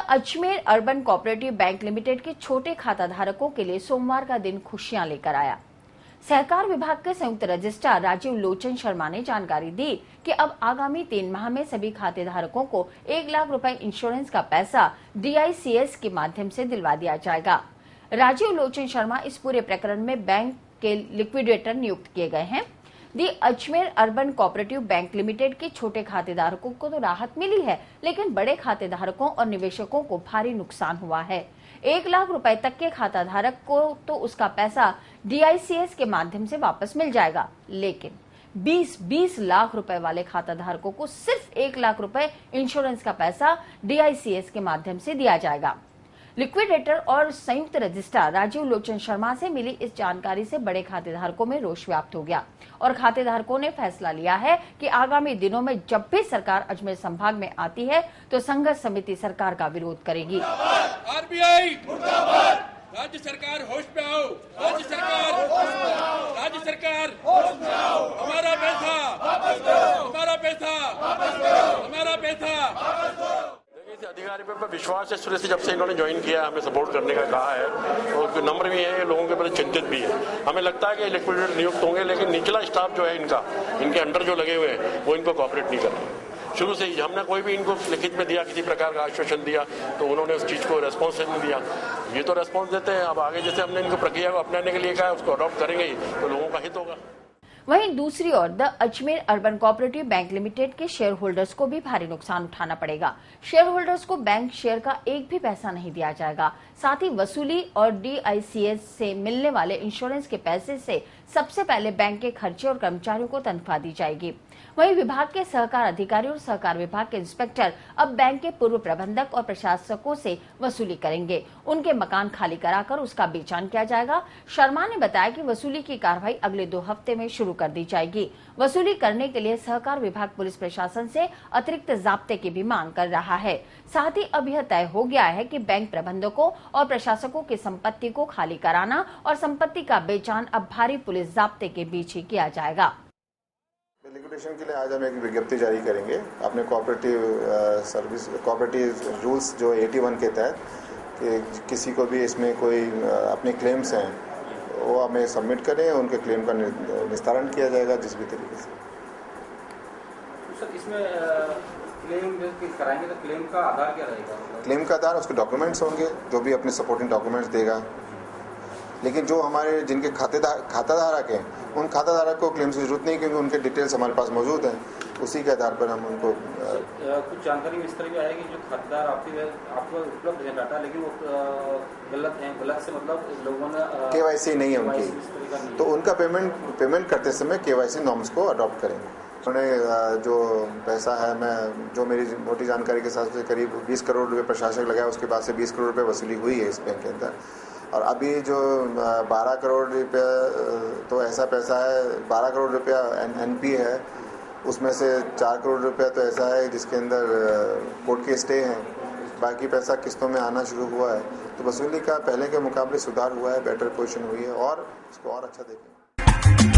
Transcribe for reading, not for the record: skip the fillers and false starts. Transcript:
Ajmer urban cooperative bank limited के छोटे खाता धारकों के लिए सोमवार का दिन खुशियां लेकर आया। सहकार विभाग के संयुक्त रजिस्ट्रार राजीव लोचन शर्मा ने जानकारी दी कि अब आगामी 3 माह में सभी खाते धारकों को 1 लाख रुपए इंश्योरेंस का पैसा DICS के माध्यम से दिलवा दिया जाएगा। राजीव लोचन शर्मा इस पूरे प्रकरण में बैंक के लिक्विडेटर नियुक्त किए गए हैं। The Ajmer urban cooperative bank limited के छोटे खातेधारकों को तो राहत मिली है, लेकिन बड़े खातेधारकों और निवेशकों को भारी नुकसान हुआ है। 1 लाख रुपए तक के खाताधारक को तो उसका पैसा DICS के माध्यम से वापस मिल जाएगा, लेकिन 20 लाख रुपए वाले खाताधारकों को सिर्फ 1 लाख रुपए इंश्योरेंस का पैसा DICS के माध्यम से दिया जाएगा। लिक्विडेटर और संयुक्त रजिस्ट्रार राजीव लोचन शर्मा से मिली इस जानकारी से बड़े खातेधारकों में रोष व्याप्त हो गया और खातेधारकों ने फैसला लिया है कि आगामी दिनों में जब भी सरकार अजमेर संभाग में आती है तो संघर्ष समिति सरकार का विरोध करेगी। RBI मुर्दाबाद, राज्य सरकार होश में आओ, राज्य सरकार होश में आओ, हमारा पैसा वापस दो, हमारा पैसा अधिकारी पे विश्वास है। शुरू से जब से इन्होंने ज्वाइन किया, हमें सपोर्ट करने का कहा है और नंबर भी है, लोगों के प्रति चिंतित भी है। हमें लगता है कि लिक्विडेटर नियुक्त होंगे, लेकिन निचला स्टाफ जो है इनके अंडर जो लगे हुए हैं वो इनको कोऑपरेट नहीं कर रहे। शुरू से ही हमने कोई भी इनको लिखित में दिया, किसी प्रकार का आश्वासन दिया, तो उन्होंने उस चीज को रेस्पॉन्स नहीं दिया। ये तो रेस्पॉन्स देते हैं, अब आगे जैसे हमने इनको प्रक्रिया को अपनाने के लिए कहा, उसको अडॉप्ट करेंगे ही तो लोगों का हित होगा। वहीं दूसरी ओर the Ajmer urban cooperative bank limited के शेयर होल्डर्स को भी भारी नुकसान उठाना पड़ेगा। शेयर होल्डर्स को बैंक शेयर का एक भी पैसा नहीं दिया जाएगा। साथ ही वसूली और DICS से मिलने वाले इंश्योरेंस के पैसे से सबसे पहले बैंक के खर्चे और कर्मचारियों को तनख्वाह दी जाएगी। वहीं विभाग के सहकार अधिकारी और सहकार विभाग के इंस्पेक्टर अब बैंक के पूर्व प्रबंधक और प्रशासकों से वसूली करेंगे। उनके मकान खाली कराकर उसका बेचान किया जाएगा। शर्मा ने बताया कि वसूली की कार्रवाई अगले 2 हफ्ते में शुरू कर दी जाएगी। वसूली करने के लिए सहकार विभाग पुलिस प्रशासन से अतिरिक्त जाब्ते की भी मांग कर रहा है। साथ ही अब यह तय हो गया है कि बैंक प्रबंधकों और प्रशासकों की संपत्ति को खाली कराना और संपत्ति का बेचान अब भारी पुलिस जाब्ते के बीच ही किया जाएगा। लिक्विडेशन के लिए आज हम एक विज्ञप्ति जारी करेंगे अपने कोऑपरेटिव रूल्स जो 81 के तहत कि किसी को भी इसमें कोई अपने क्लेम्स हैं वो हमें सबमिट करें, उनके क्लेम का निस्तारण किया जाएगा जिस भी तरीके से। सर, इसमें क्लेम कराएंगे तो क्लेम का आधार क्या रहेगा? क्लेम का आधार उसके डॉक्यूमेंट्स होंगे, जो भी अपने सपोर्टिंग डॉक्यूमेंट्स देगा। लेकिन जो हमारे जिनके खाताधारक हैं उन खाताधारक को क्लेम की जरूरत नहीं, क्योंकि उनके डिटेल्स हमारे पास मौजूद हैं। उसी के आधार पर हम उनको कुछ जानकारी इस तरह की आएगी जो खातेदार आपको उपलब्ध है डाटा, लेकिन वो गलत है, गलत से मतलब लोगों ने KYC नहीं है उनकी, तो उनका पेमेंट करते समय KYC नॉर्म्स को अडॉप्ट करेंगे। उन्होंने जो पैसा है, जो मेरी मोटी जानकारी के हिसाब से करीब 20 करोड़ रुपए प्रशासक लगाया, उसके बाद से 20 करोड़ रुपए वसूली हुई है इस बैंक के अंदर। और अभी जो 12 करोड़ रुपया तो ऐसा पैसा है, 12 करोड़ रुपया NP है, उसमें से 4 करोड़ रुपया तो ऐसा है जिसके अंदर कोर्ट के स्टे हैं। बाकी पैसा किस्तों में आना शुरू हुआ है, तो वसूली का पहले के मुकाबले सुधार हुआ है, बेटर पोजीशन हुई है और इसको और अच्छा देखेंगे।